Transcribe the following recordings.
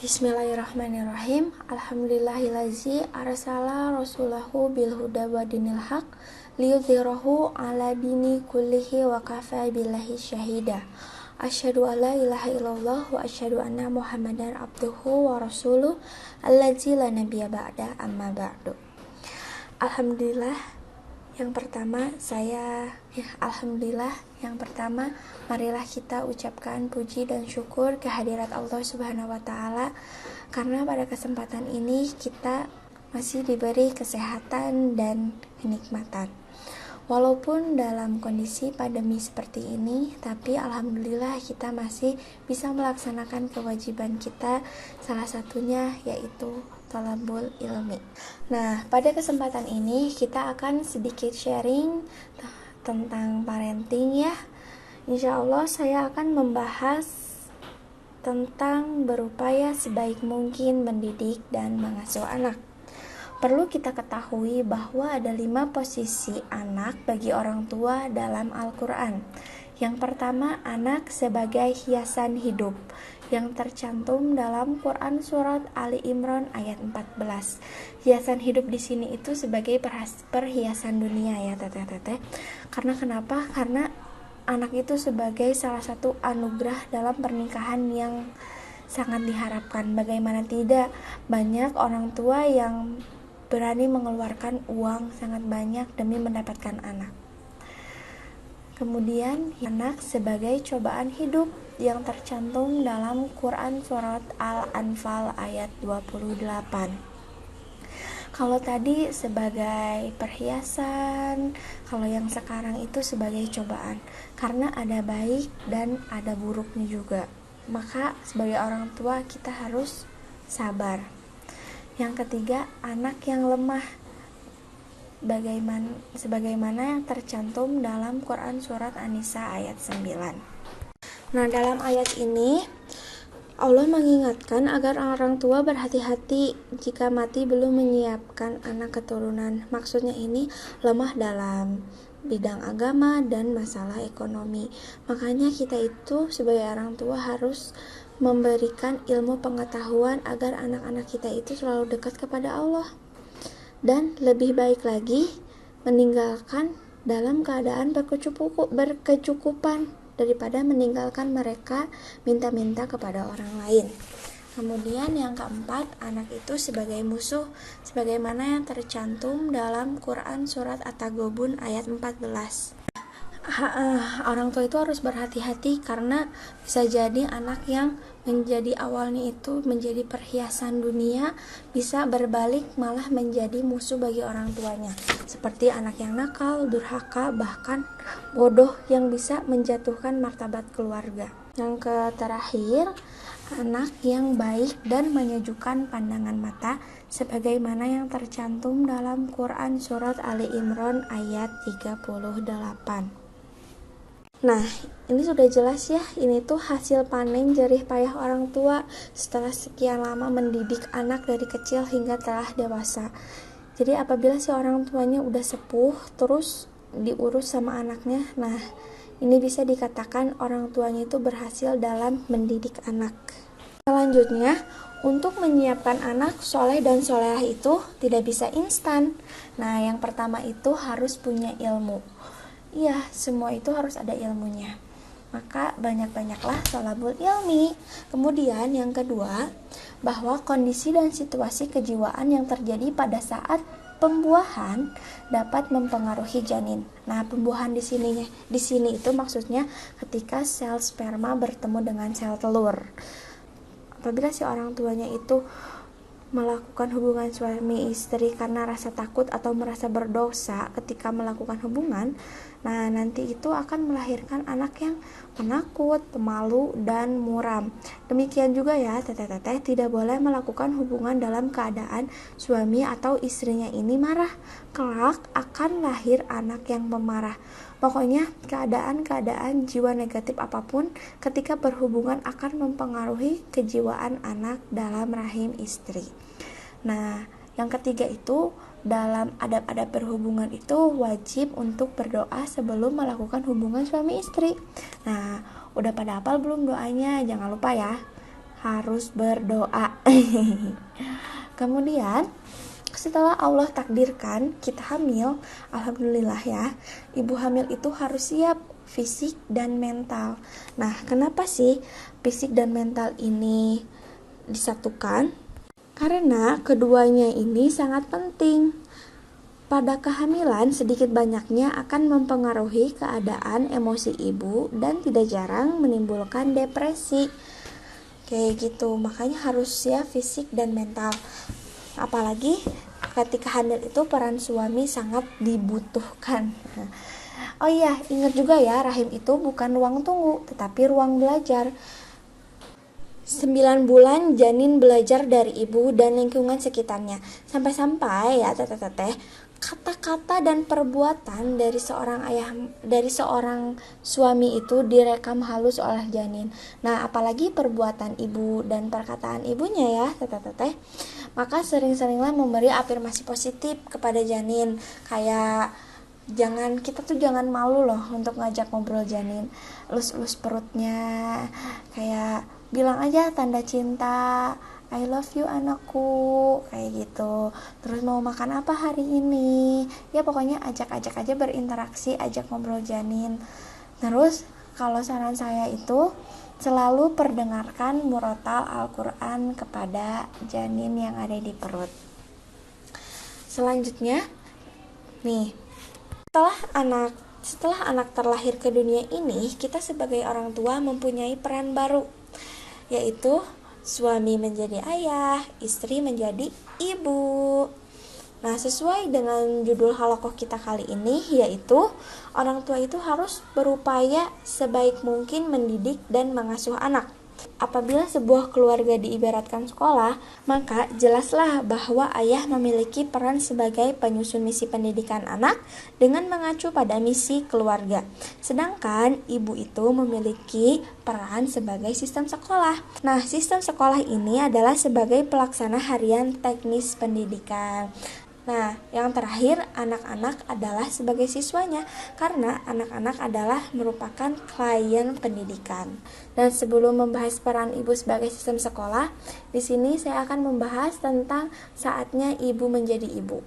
Bismillahirrahmanirrahim. Alhamdulillahillazi arsala rasulahu bil huda wa dinil haq liyudhhirahu ala dini kullihi wa kafa billahi syahida. Asyhadu an la ilaha illallah wa asyhadu anna Muhammadan abduhu wa rasuluh allazi la nabiyya ba'da amma ba'du. Alhamdulillah, yang pertama marilah kita ucapkan puji dan syukur kehadirat Allah Subhanahu wa taala karena pada kesempatan ini kita masih diberi kesehatan dan kenikmatan. Walaupun dalam kondisi pandemi seperti ini, tapi alhamdulillah kita masih bisa melaksanakan kewajiban kita, salah satunya yaitu thalabul ilmi. Nah, pada kesempatan ini kita akan sedikit sharing tentang parenting ya. Insya Allah saya akan membahas tentang berupaya sebaik mungkin mendidik dan mengasuh anak. Perlu kita ketahui bahwa ada 5 posisi anak bagi orang tua dalam Al-Quran. Yang pertama, anak sebagai hiasan hidup yang tercantum dalam Quran surat Ali Imran ayat 14. Hiasan hidup di sini itu sebagai perhiasan dunia ya teteh. Karena kenapa? Karena anak itu sebagai salah satu anugerah dalam pernikahan yang sangat diharapkan. Bagaimana tidak, banyak orang tua yang berani mengeluarkan uang sangat banyak demi mendapatkan anak. Kemudian anak sebagai cobaan hidup yang tercantum dalam Quran surat Al-Anfal ayat 28. Kalau tadi sebagai perhiasan, kalau yang sekarang itu sebagai cobaan, karena ada baik dan ada buruknya juga. Maka sebagai orang tua kita harus sabar. Yang ketiga, anak yang lemah sebagaimana yang tercantum dalam Quran surat An-Nisa ayat 9. Nah, dalam ayat ini Allah mengingatkan agar orang tua berhati-hati jika mati belum menyiapkan anak keturunan. Maksudnya ini lemah dalam bidang agama dan masalah ekonomi. Makanya kita itu sebagai orang tua harus memberikan ilmu pengetahuan agar anak-anak kita itu selalu dekat kepada Allah. Dan lebih baik lagi meninggalkan dalam keadaan berkecukupan daripada meninggalkan mereka minta-minta kepada orang lain. Kemudian yang keempat, anak itu sebagai musuh sebagaimana yang tercantum dalam Quran surat At-Taghabun ayat 14. Orang tua itu harus berhati-hati karena bisa jadi anak yang menjadi awalnya itu menjadi perhiasan dunia bisa berbalik malah menjadi musuh bagi orang tuanya, seperti anak yang nakal, durhaka, bahkan bodoh yang bisa menjatuhkan martabat keluarga. Yang terakhir, anak yang baik dan menyejukkan pandangan mata sebagaimana yang tercantum dalam Quran surat Ali Imran ayat 38. Nah, ini sudah jelas ya, ini tuh hasil panen jerih payah orang tua setelah sekian lama mendidik anak dari kecil hingga telah dewasa. Jadi apabila si orang tuanya udah sepuh terus diurus sama anaknya, nah ini bisa dikatakan orang tuanya itu berhasil dalam mendidik anak. Selanjutnya, untuk menyiapkan anak soleh dan solehah itu tidak bisa instan. Nah, yang pertama itu harus punya ilmu. Iya, semua itu harus ada ilmunya. Maka banyak-banyaklah thalabul ilmi. Kemudian yang kedua, bahwa kondisi dan situasi kejiwaan yang terjadi pada saat pembuahan dapat mempengaruhi janin. Nah, pembuahan di sini itu maksudnya ketika sel sperma bertemu dengan sel telur. Apabila si orang tuanya itu melakukan hubungan suami istri karena rasa takut atau merasa berdosa ketika melakukan hubungan, nah nanti itu akan melahirkan anak yang penakut, pemalu, dan muram. Demikian juga ya teteh-teteh, tidak boleh melakukan hubungan dalam keadaan suami atau istrinya ini marah. Kelak akan lahir anak yang pemarah. Pokoknya keadaan-keadaan jiwa negatif apapun ketika berhubungan akan mempengaruhi kejiwaan anak dalam rahim istri. Nah, yang ketiga itu dalam adab-adab berhubungan itu wajib untuk berdoa sebelum melakukan hubungan suami istri. Nah, udah pada hafal belum doanya? Jangan lupa ya, harus berdoa. Kemudian setelah Allah takdirkan kita hamil, alhamdulillah ya, ibu hamil itu harus siap fisik dan mental. Nah, kenapa sih fisik dan mental ini disatukan? Karena keduanya ini sangat penting. Pada kehamilan, sedikit banyaknya akan mempengaruhi keadaan emosi ibu dan tidak jarang menimbulkan depresi. Kayak gitu, makanya harus siap fisik dan mental. Apalagi ketika hamil itu peran suami sangat dibutuhkan. Oh iya, ingat juga ya, rahim itu bukan ruang tunggu, tetapi ruang belajar. 9 bulan janin belajar dari ibu dan lingkungan sekitarnya. Sampai-sampai ya teteh-teteh, kata-kata dan perbuatan dari seorang suami itu direkam halus oleh janin. Nah, apalagi perbuatan ibu dan perkataan ibunya ya teteh-teteh. Maka sering-seringlah memberi afirmasi positif kepada janin. Kayak kita tuh jangan malu loh untuk ngajak ngobrol janin, elus-elus perutnya, kayak bilang aja tanda cinta, I love you anakku, kayak gitu. Terus mau makan apa hari ini, ya pokoknya ajak-ajak aja berinteraksi, ajak ngobrol janin. Terus kalau saran saya itu selalu perdengarkan murotal Al-Quran kepada janin yang ada di perut. Selanjutnya nih, setelah anak terlahir ke dunia ini, kita sebagai orang tua mempunyai peran baru, yaitu suami menjadi ayah, istri menjadi ibu. Nah, sesuai dengan judul halakoh kita kali ini, yaitu orang tua itu harus berupaya sebaik mungkin mendidik dan mengasuh anak. Apabila sebuah keluarga diibaratkan sekolah, maka jelaslah bahwa ayah memiliki peran sebagai penyusun misi pendidikan anak dengan mengacu pada misi keluarga. Sedangkan ibu itu memiliki peran sebagai sistem sekolah. Nah, sistem sekolah ini adalah sebagai pelaksana harian teknis pendidikan. Nah, yang terakhir, anak-anak adalah sebagai siswanya, karena anak-anak adalah merupakan klien pendidikan. Dan sebelum membahas peran ibu sebagai sistem sekolah, di sini saya akan membahas tentang saatnya ibu menjadi ibu,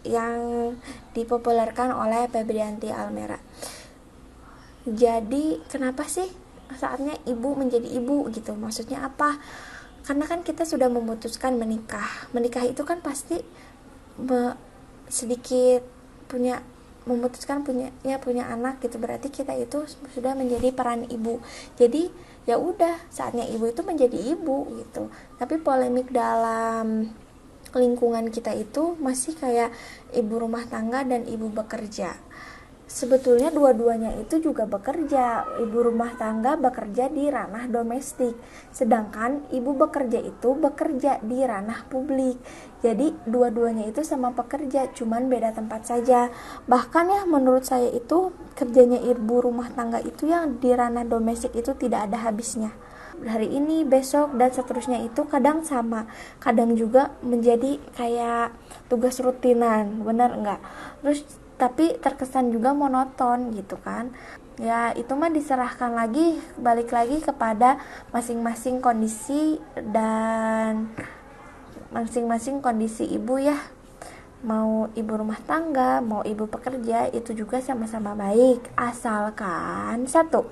yang dipopulerkan oleh Febrianti Almera. Jadi, kenapa sih saatnya ibu menjadi ibu gitu? Maksudnya apa? Karena kan kita sudah memutuskan menikah. Menikah itu kan pasti memutuskan punya anak gitu, berarti kita itu sudah menjadi peran ibu. Jadi ya udah, saatnya ibu itu menjadi ibu gitu. Tapi polemik dalam lingkungan kita itu masih kayak ibu rumah tangga dan ibu bekerja. Sebetulnya dua-duanya itu juga bekerja. Ibu rumah tangga bekerja di ranah domestik, sedangkan ibu bekerja itu bekerja di ranah publik. Jadi dua-duanya itu sama pekerja, cuman beda tempat saja. Bahkan ya menurut saya itu kerjanya ibu rumah tangga itu yang di ranah domestik itu tidak ada habisnya. Hari ini, besok, dan seterusnya itu kadang sama, kadang juga menjadi kayak tugas rutinan, benar enggak? Terus tapi terkesan juga monoton gitu kan. Ya itu mah diserahkan balik lagi kepada masing-masing kondisi dan masing-masing kondisi ibu ya. Mau ibu rumah tangga, mau ibu pekerja, itu juga sama-sama baik, asalkan satu,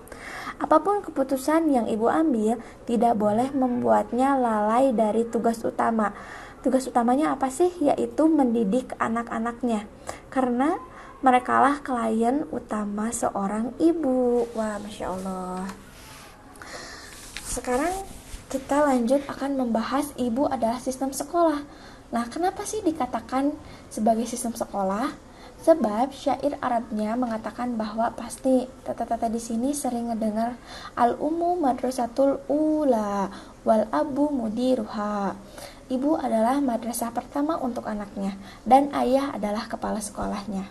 apapun keputusan yang ibu ambil tidak boleh membuatnya lalai dari tugas utama. Tugas utamanya apa sih? Yaitu mendidik anak-anaknya, karena merekalah klien utama seorang ibu. Wah, Masya Allah. Sekarang kita lanjut akan membahas ibu adalah sistem sekolah. Nah, kenapa sih dikatakan sebagai sistem sekolah? Sebab syair Arabnya mengatakan bahwa pasti tata-tata di sini sering ngedengar al-ummu madrasatul ula wal abu mudiruha. Ibu adalah madrasah pertama untuk anaknya dan ayah adalah kepala sekolahnya.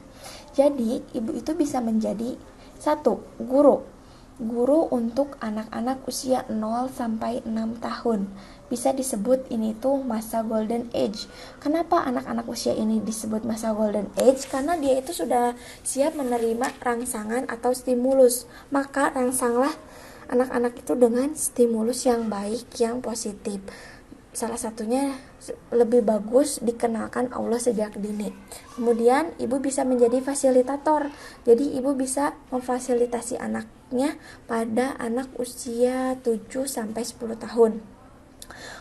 Jadi, ibu itu bisa menjadi satu, guru untuk anak-anak usia 0 sampai 6 tahun. Bisa disebut ini tuh masa golden age. Kenapa anak-anak usia ini disebut masa golden age? Karena dia itu sudah siap menerima rangsangan atau stimulus. Maka rangsanglah anak-anak itu dengan stimulus yang baik, yang positif. Salah satunya lebih bagus dikenalkan Allah sejak dini. Kemudian ibu bisa menjadi fasilitator. Jadi ibu bisa memfasilitasi anaknya pada anak usia 7 sampai 10 tahun.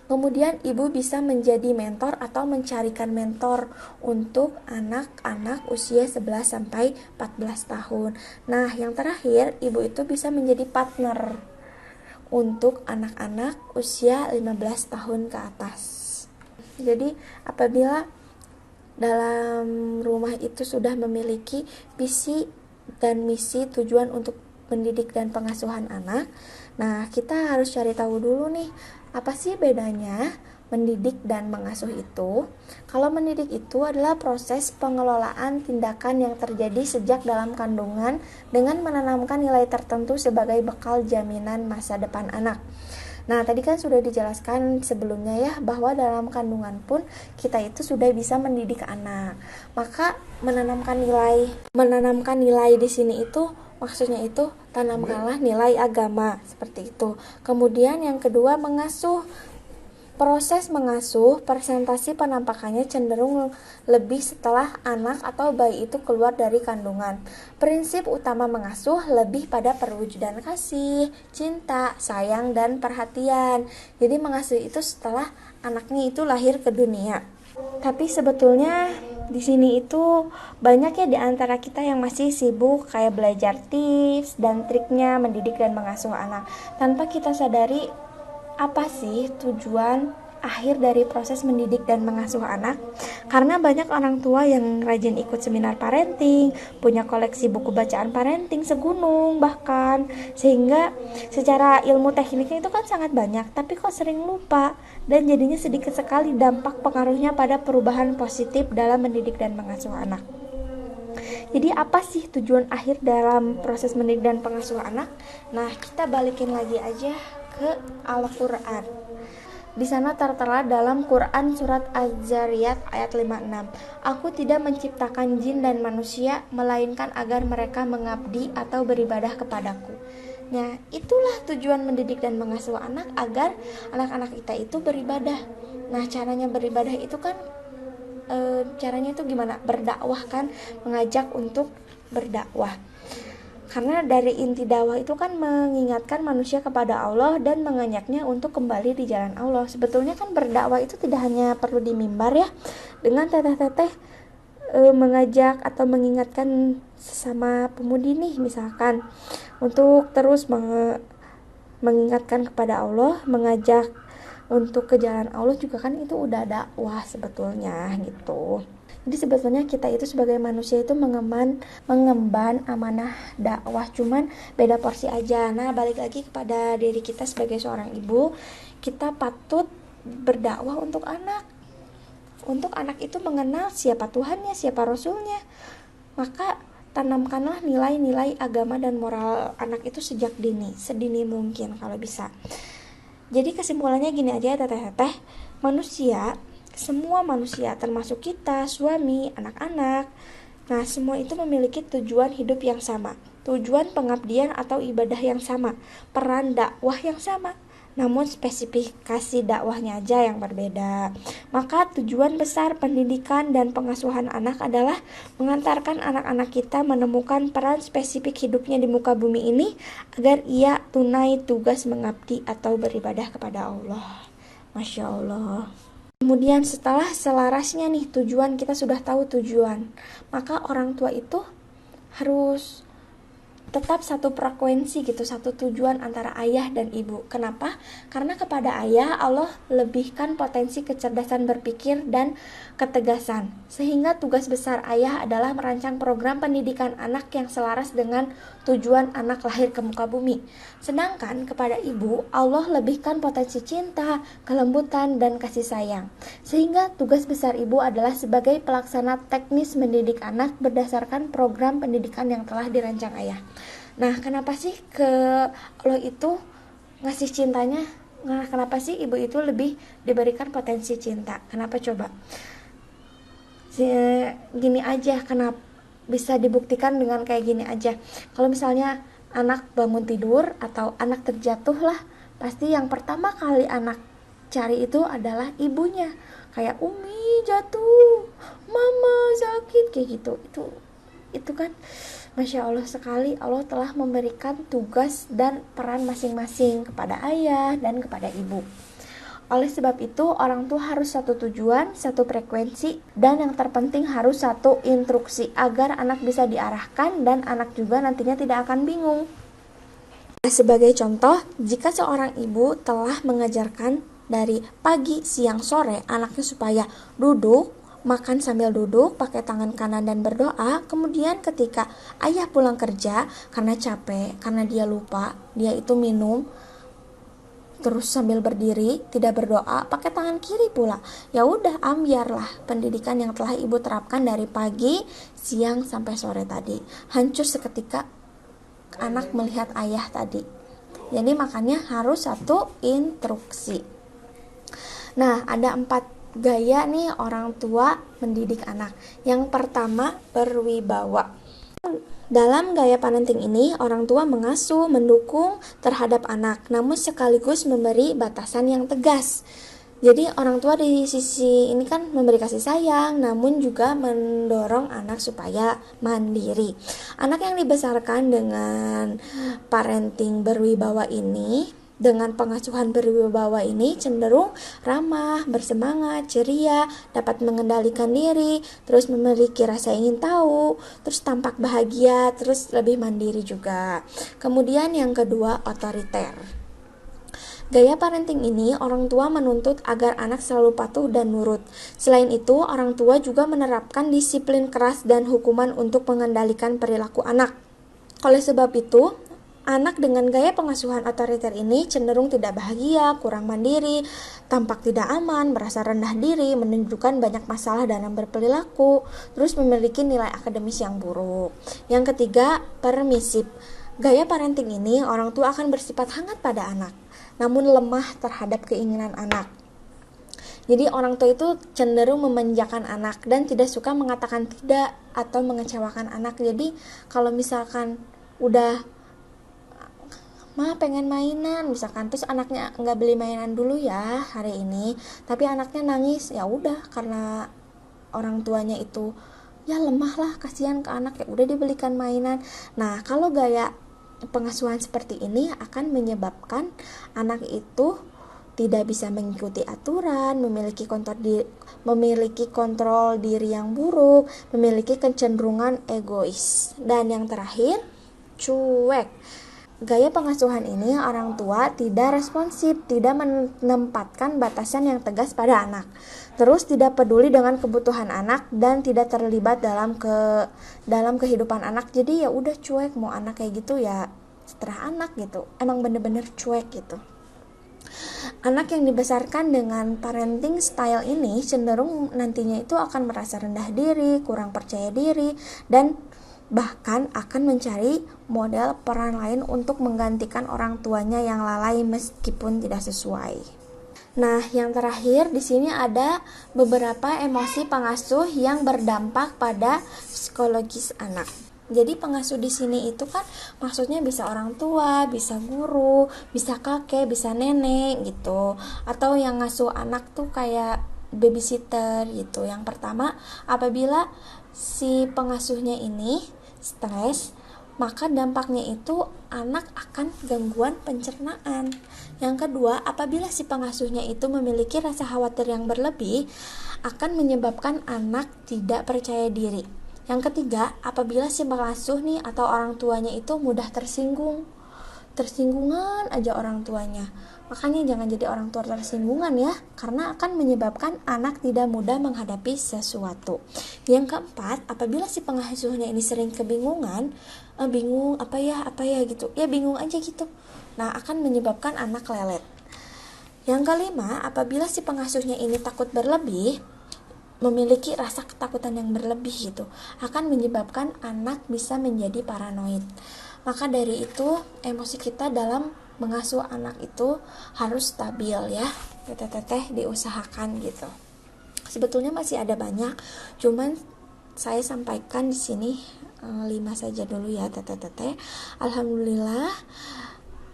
Kemudian ibu bisa menjadi mentor atau mencarikan mentor untuk anak-anak usia 11 sampai 14 tahun. Nah, yang terakhir, ibu itu bisa menjadi partner untuk anak-anak usia 15 tahun ke atas. Jadi, apabila dalam rumah itu sudah memiliki visi dan misi tujuan untuk mendidik dan pengasuhan anak, nah kita harus cari tahu dulu nih, apa sih bedanya mendidik dan mengasuh itu? Kalau mendidik itu adalah proses pengelolaan tindakan yang terjadi sejak dalam kandungan dengan menanamkan nilai tertentu sebagai bekal jaminan masa depan anak. Nah, tadi kan sudah dijelaskan sebelumnya ya, bahwa dalam kandungan pun kita itu sudah bisa mendidik anak. Maka menanamkan nilai di sini itu maksudnya itu tanamkanlah nilai agama seperti itu. Kemudian yang kedua, mengasuh. Proses mengasuh, presentasi penampakannya cenderung lebih setelah anak atau bayi itu keluar dari kandungan. Prinsip utama mengasuh lebih pada perwujudan kasih, cinta, sayang, dan perhatian. Jadi mengasuh itu setelah anaknya itu lahir ke dunia. Tapi sebetulnya di sini itu banyak ya di antara kita yang masih sibuk kayak belajar tips dan triknya mendidik dan mengasuh anak tanpa kita sadari apa sih tujuan akhir dari proses mendidik dan mengasuh anak. Karena banyak orang tua yang rajin ikut seminar parenting, punya koleksi buku bacaan parenting segunung bahkan, sehingga secara ilmu tekniknya itu kan sangat banyak, tapi kok sering lupa dan jadinya sedikit sekali dampak pengaruhnya pada perubahan positif dalam mendidik dan mengasuh anak. Jadi apa sih tujuan akhir dalam proses mendidik dan pengasuh anak? Nah, kita balikin lagi aja ke Al-Quran. Di sana tertera dalam Quran surat Az-Zariyat ayat 56. Aku tidak menciptakan jin dan manusia melainkan agar mereka mengabdi atau beribadah kepadaku. Nah, itulah tujuan mendidik dan mengasuh anak, agar anak-anak kita itu beribadah. Nah, caranya beribadah itu kan caranya itu gimana? Berdakwah kan, mengajak untuk berdakwah. Karena dari inti dakwah itu kan mengingatkan manusia kepada Allah dan mengajaknya untuk kembali di jalan Allah. Sebetulnya kan berdakwah itu tidak hanya perlu di mimbar ya, dengan teteh-teteh mengajak atau mengingatkan sesama pemudi nih misalkan untuk terus mengingatkan kepada Allah, mengajak untuk ke jalan Allah juga kan itu udah dakwah sebetulnya gitu. Jadi sebetulnya kita itu sebagai manusia itu mengemban amanah dakwah, cuman beda porsi aja. Nah, balik lagi kepada diri kita sebagai seorang ibu, kita patut berdakwah untuk anak. Untuk anak itu mengenal siapa Tuhannya, siapa Rasulnya. Maka tanamkanlah nilai-nilai agama dan moral anak itu sejak dini, sedini mungkin kalau bisa. Jadi kesimpulannya gini aja ya teteh-teteh, semua manusia termasuk kita, suami, anak-anak, nah semua itu memiliki tujuan hidup yang sama, tujuan pengabdian atau ibadah yang sama, peran dakwah yang sama, namun spesifikasi dakwahnya aja yang berbeda. Maka tujuan besar pendidikan dan pengasuhan anak adalah mengantarkan anak-anak kita menemukan peran spesifik hidupnya di muka bumi ini agar ia tunai tugas mengabdi atau beribadah kepada Allah. Masya Allah. Kemudian setelah selarasnya nih tujuan, kita sudah tahu tujuan, maka orang tua itu harus tetap satu frekuensi gitu, satu tujuan antara ayah dan ibu. Kenapa? Karena kepada ayah Allah lebihkan potensi kecerdasan berpikir dan ketegasan, sehingga tugas besar ayah adalah merancang program pendidikan anak yang selaras dengan tujuan anak lahir ke muka bumi. Sedangkan kepada ibu Allah lebihkan potensi cinta, kelembutan, dan kasih sayang, sehingga tugas besar ibu adalah sebagai pelaksana teknis mendidik anak berdasarkan program pendidikan yang telah dirancang ayah. Nah, kenapa sih ke Allah itu ngasih cintanya? Nah, kenapa sih ibu itu lebih diberikan potensi cinta? Kenapa coba? Gini aja, kenapa bisa dibuktikan dengan kayak gini aja. Kalau misalnya anak bangun tidur atau anak terjatuh lah, pasti yang pertama kali anak cari itu adalah ibunya. Kayak Umi jatuh, Mama sakit, kayak gitu. Itu kan Masya Allah sekali, Allah telah memberikan tugas dan peran masing-masing kepada ayah dan kepada ibu. Oleh sebab itu, orang tua harus satu tujuan, satu frekuensi, dan yang terpenting harus satu instruksi agar anak bisa diarahkan dan anak juga nantinya tidak akan bingung. Sebagai contoh, jika seorang ibu telah mengajarkan dari pagi, siang, sore anaknya supaya duduk, makan sambil duduk, pakai tangan kanan dan berdoa, kemudian ketika ayah pulang kerja karena capek, karena dia lupa, dia itu minum, terus sambil berdiri, tidak berdoa, pakai tangan kiri pula. Ya udah, ambiarlah pendidikan yang telah ibu terapkan dari pagi, siang sampai sore tadi. Hancur seketika anak melihat ayah tadi. Jadi makanya harus satu instruksi. Nah, ada 4 gaya nih orang tua mendidik anak. Yang pertama, berwibawa. Dalam gaya parenting ini, orang tua mengasuh, mendukung terhadap anak, namun sekaligus memberi batasan yang tegas. Jadi orang tua di sisi ini kan memberi kasih sayang, namun juga mendorong anak supaya mandiri. Anak yang dibesarkan dengan parenting berwibawa ini, dengan pengasuhan berwibawa ini cenderung ramah, bersemangat, ceria, dapat mengendalikan diri, terus memiliki rasa ingin tahu, terus tampak bahagia, terus lebih mandiri juga. Kemudian yang kedua, otoriter. Gaya parenting ini, orang tua menuntut agar anak selalu patuh dan nurut. Selain itu, orang tua juga menerapkan disiplin keras dan hukuman untuk mengendalikan perilaku anak. Oleh sebab itu, anak dengan gaya pengasuhan otoriter ini cenderung tidak bahagia, kurang mandiri, tampak tidak aman, merasa rendah diri, menunjukkan banyak masalah dalam berperilaku, terus memiliki nilai akademis yang buruk. Yang ketiga, permisif. Gaya parenting ini, orang tua akan bersifat hangat pada anak, namun lemah terhadap keinginan anak. Jadi orang tua itu cenderung memanjakan anak dan tidak suka mengatakan tidak atau mengecewakan anak. Jadi kalau misalkan udah pengen mainan misalkan, terus anaknya nggak beli mainan dulu ya hari ini, tapi anaknya nangis, ya udah, karena orang tuanya itu ya lemah lah, kasihan ke anak, ya udah dibelikan mainan. Nah, kalau gaya pengasuhan seperti ini akan menyebabkan anak itu tidak bisa mengikuti aturan, memiliki kontrol diri yang buruk, memiliki kecenderungan egois. Dan yang terakhir, cuek. Gaya pengasuhan ini, orang tua tidak responsif, tidak menempatkan batasan yang tegas pada anak, terus tidak peduli dengan kebutuhan anak dan tidak terlibat dalam kehidupan anak. Jadi ya udah cuek, mau anak kayak gitu ya seterah anak gitu, emang bener-bener cuek gitu. Anak yang dibesarkan dengan parenting style ini cenderung nantinya itu akan merasa rendah diri, kurang percaya diri, dan bahkan akan mencari model peran lain untuk menggantikan orang tuanya yang lalai meskipun tidak sesuai. Nah, yang terakhir di sini ada beberapa emosi pengasuh yang berdampak pada psikologis anak. Jadi pengasuh di sini itu kan maksudnya bisa orang tua, bisa guru, bisa kakek, bisa nenek gitu. Atau yang ngasuh anak tuh kayak babysitter gitu. Yang pertama, apabila si pengasuhnya ini stres, maka dampaknya itu anak akan gangguan pencernaan. Yang kedua, apabila si pengasuhnya itu memiliki rasa khawatir yang berlebih, akan menyebabkan anak tidak percaya diri. Yang ketiga, apabila si pengasuh nih atau orang tuanya itu mudah tersinggungan aja orang tuanya. Makanya jangan jadi orang tua tersinggungan ya, karena akan menyebabkan anak tidak mudah menghadapi sesuatu. Yang keempat, apabila si pengasuhnya ini sering kebingungan, bingung apa ya gitu, ya bingung aja gitu. Nah, akan menyebabkan anak lelet. Yang kelima, apabila si pengasuhnya ini takut berlebih, memiliki rasa ketakutan yang berlebih gitu, akan menyebabkan anak bisa menjadi paranoid. Maka dari itu, emosi kita dalam mengasuh anak itu harus stabil ya, teteh diusahakan gitu. Sebetulnya masih ada banyak, cuman saya sampaikan di sini 5 saja dulu ya teteh-teteh. Alhamdulillah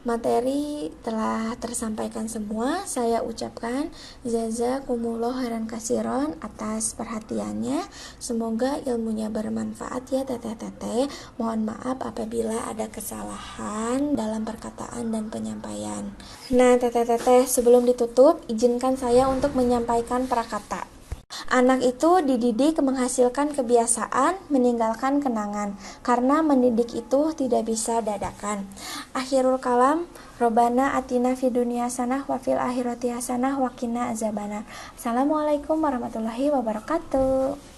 materi telah tersampaikan semua. Saya ucapkan jazakumullah khairan katsiran atas perhatiannya. Semoga ilmunya bermanfaat ya teteh-teteh. Mohon maaf apabila ada kesalahan dalam perkataan dan penyampaian. Nah teteh-teteh, sebelum ditutup, izinkan saya untuk menyampaikan prakata. Anak itu dididik menghasilkan kebiasaan, meninggalkan kenangan. Karena mendidik itu tidak bisa dadakan. Akhirul kalam, Robbana atina fid dunya hasanah wa fil akhirati hasanah wa qina azabannar. Assalamualaikum warahmatullahi wabarakatuh.